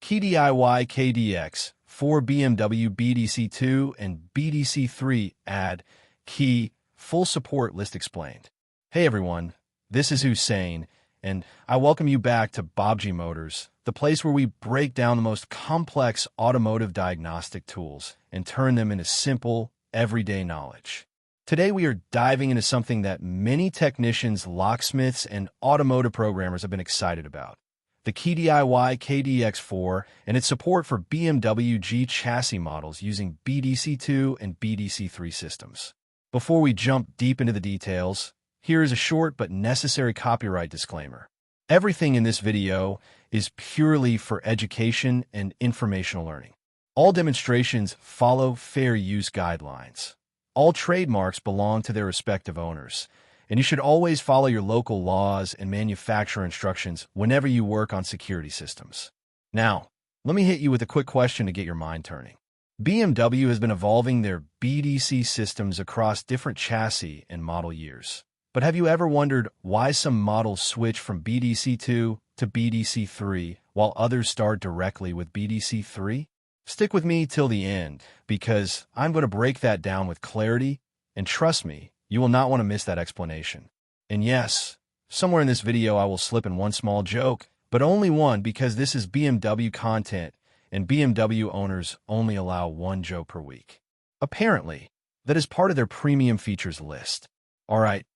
KeyDIY KD X Four BMW BDC2 and BDC3 add key full support list explained. Hey everyone, this is Hussein, and I welcome you back to Baabji Motors, the place where we break down the most complex automotive diagnostic tools and turn them into simple, everyday knowledge. Today we are diving into something that many technicians, locksmiths, and automotive programmers have been excited about: the KeyDIY KD X Four and its support for BMW G chassis models using BDC2 and BDC3 systems. Before we jump deep into the details, here is a short but necessary copyright disclaimer. Everything in this video is purely for education and informational learning. All demonstrations follow fair use guidelines. All trademarks belong to their respective owners, and you should always follow your local laws and manufacturer instructions whenever you work on security systems. Now, let me hit you with a quick question to get your mind turning. BMW has been evolving their BDC systems across different chassis and model years. But have you ever wondered why some models switch from BDC2 to BDC3 while others start directly with BDC3? Stick with me till the end, because I'm going to break that down with clarity, and trust me, you will not want to miss that explanation. And yes, somewhere in this video I will slip in one small joke, but only one, because this is BMW content, and BMW owners only allow one joke per week. Apparently, that is part of their premium features list. Alright,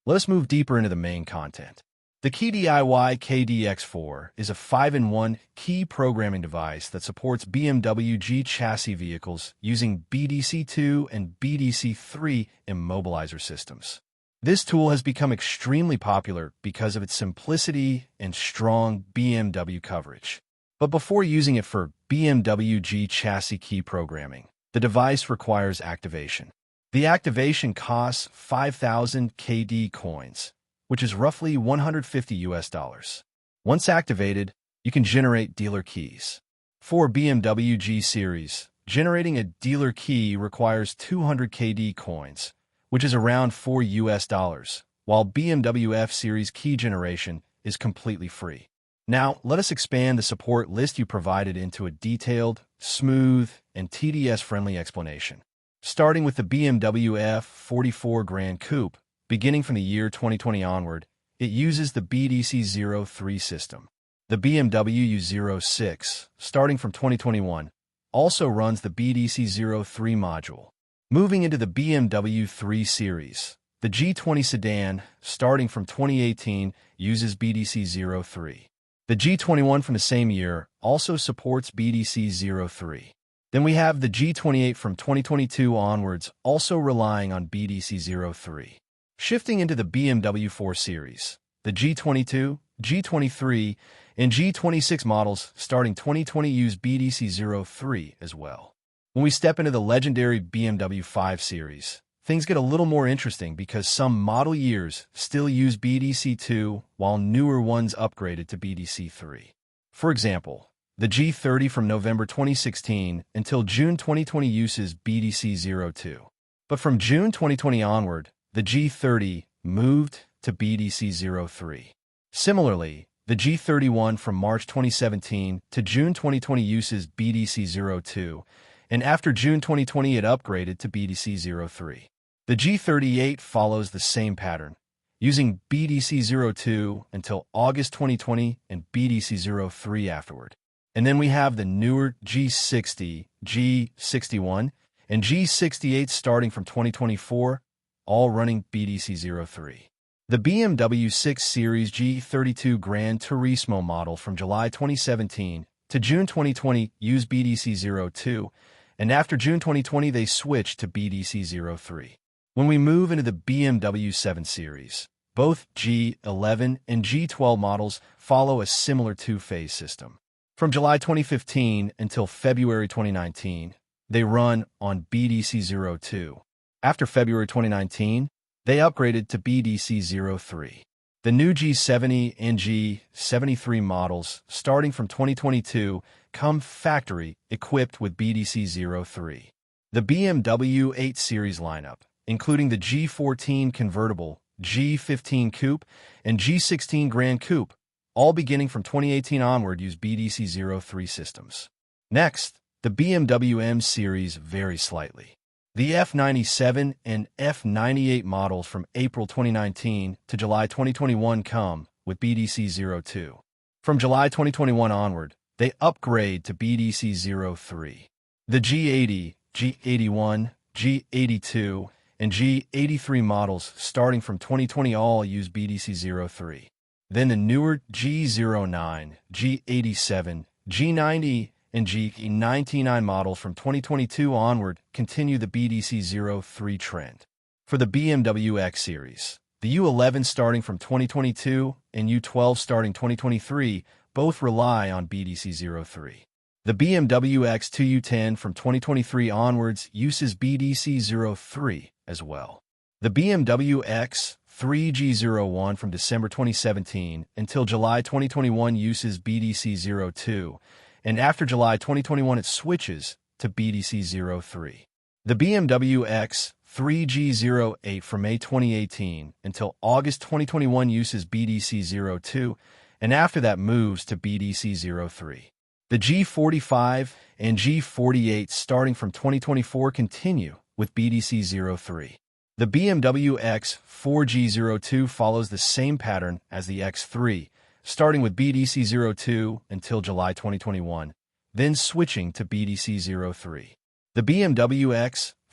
let us move deeper into the main content. The KeyDIY KD X Four is a 5-in-1 key programming device that supports BMW G chassis vehicles using BDC2 and BDC3 immobilizer systems. This tool has become extremely popular because of its simplicity and strong BMW coverage. But before using it for BMW G chassis key programming, the device requires activation. The activation costs 5,000 KD coins, which is roughly $150. Once activated, you can generate dealer keys. For BMW G-series, generating a dealer key requires 200 KD coins, which is around $4, while BMW F-series key generation is completely free. Now, let us expand the support list you provided into a detailed, smooth, and TDS-friendly explanation. Starting with the BMW F44 Grand Coupe, beginning from the year 2020 onward, it uses the BDC03 system. The BMW U06, starting from 2021, also runs the BDC03 module. Moving into the BMW 3 Series, the G20 sedan, starting from 2018, uses BDC03. The G21 from the same year also supports BDC03. Then we have the G28 from 2022 onwards, also relying on BDC03. Shifting into the BMW 4 Series, the G22, G23, and G26 models starting 2020 use BDC03 as well. When we step into the legendary BMW 5 Series, things get a little more interesting because some model years still use BDC2 while newer ones upgraded to BDC3. For example, the G30 from November 2016 until June 2020 uses BDC02. But from June 2020 onward, the G30 moved to BDC03. Similarly, the G31 from March 2017 to June 2020 uses BDC02, and after June 2020 it upgraded to BDC03. The G38 follows the same pattern, using BDC02 until August 2020 and BDC03 afterward. And then we have the newer G60, G61, and G68 starting from 2024, all running BDC03. The BMW 6 Series G32 Gran Turismo model from July 2017 to June 2020 used BDC02, and after June 2020 they switched to BDC03. When we move into the BMW 7 Series, both G11 and G12 models follow a similar two-phase system. From July 2015 until February 2019, they run on BDC02. After February 2019, they upgraded to BDC03. The new G70 and G73 models, starting from 2022, come factory-equipped with BDC03. The BMW 8 Series lineup, including the G14 convertible, G15 coupe, and G16 Grand Coupe, all beginning from 2018 onward use BDC03 systems. Next, the BMW M-series vary slightly. The F97 and F98 models from April 2019 to July 2021 come with BDC02. From July 2021 onward, they upgrade to BDC03. The G80, G81, G82, and G83 models starting from 2020 all use BDC03. Then the newer G09, G87, G90, and G99 models from 2022 onward continue the BDC03 trend. For the BMW X series, the U11 starting from 2022 and U12 starting 2023 both rely on BDC03. The BMW X2 U10 from 2023 onwards uses BDC03 as well. The BMW X3 G01 from December 2017 until July 2021 uses BDC02, and after July 2021 it switches to BDC03. The BMW X3 G08 from May 2018 until August 2021 uses BDC02, and after that moves to BDC03. The G45 and G48 starting from 2024 continue with BDC03. The BMW X4 G02 follows the same pattern as the X3, starting with BDC02 until July 2021, then switching to BDC03. The BMW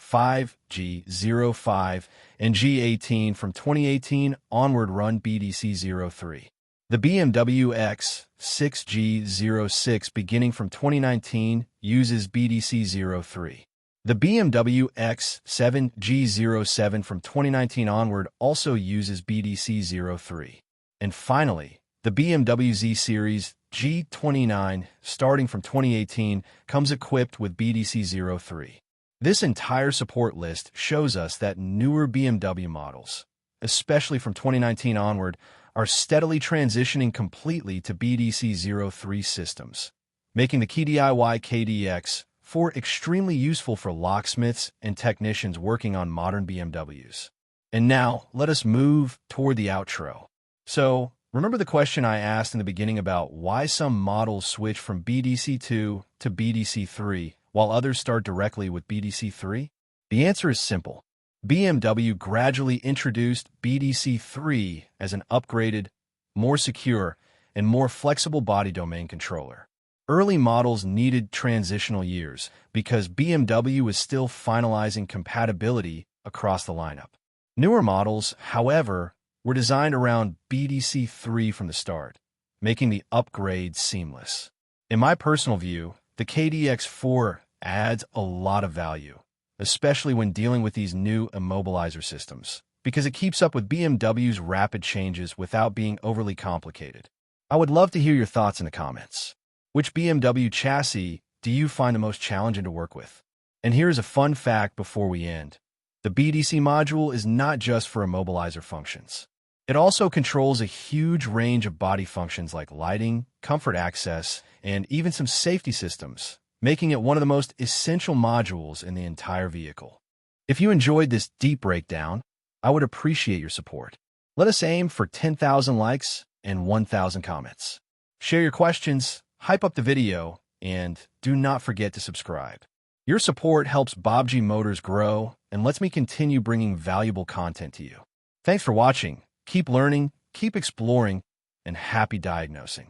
X5, G05, and G18 from 2018 onward run BDC03. The BMW X6 G06 beginning from 2019 uses BDC03. The BMW X7 G07 from 2019 onward also uses BDC03. And finally, the BMW Z-series G29 starting from 2018 comes equipped with BDC03. This entire support list shows us that newer BMW models, especially from 2019 onward, are steadily transitioning completely to BDC03 systems, making the KeyDIY KD X Four extremely useful for locksmiths and technicians working on modern BMWs. And now, let us move toward the outro. So, remember the question I asked in the beginning about why some models switch from BDC2 to BDC3 while others start directly with BDC3? The answer is simple. BMW gradually introduced BDC3 as an upgraded, more secure, and more flexible body domain controller. Early models needed transitional years because BMW was still finalizing compatibility across the lineup. Newer models, however, were designed around BDC3 from the start, making the upgrade seamless. In my personal view, the KD X4 adds a lot of value, especially when dealing with these new immobilizer systems, because it keeps up with BMW's rapid changes without being overly complicated. I would love to hear your thoughts in the comments. Which BMW chassis do you find the most challenging to work with? And here's a fun fact before we end. The BDC module is not just for immobilizer functions. It also controls a huge range of body functions like lighting, comfort access, and even some safety systems, making it one of the most essential modules in the entire vehicle. If you enjoyed this deep breakdown, I would appreciate your support. Let us aim for 10,000 likes and 1,000 comments. Share your questions, hype up the video, and do not forget to subscribe. Your support helps Baabji Motors grow and lets me continue bringing valuable content to you. Thanks for watching. Keep learning, keep exploring, and happy diagnosing.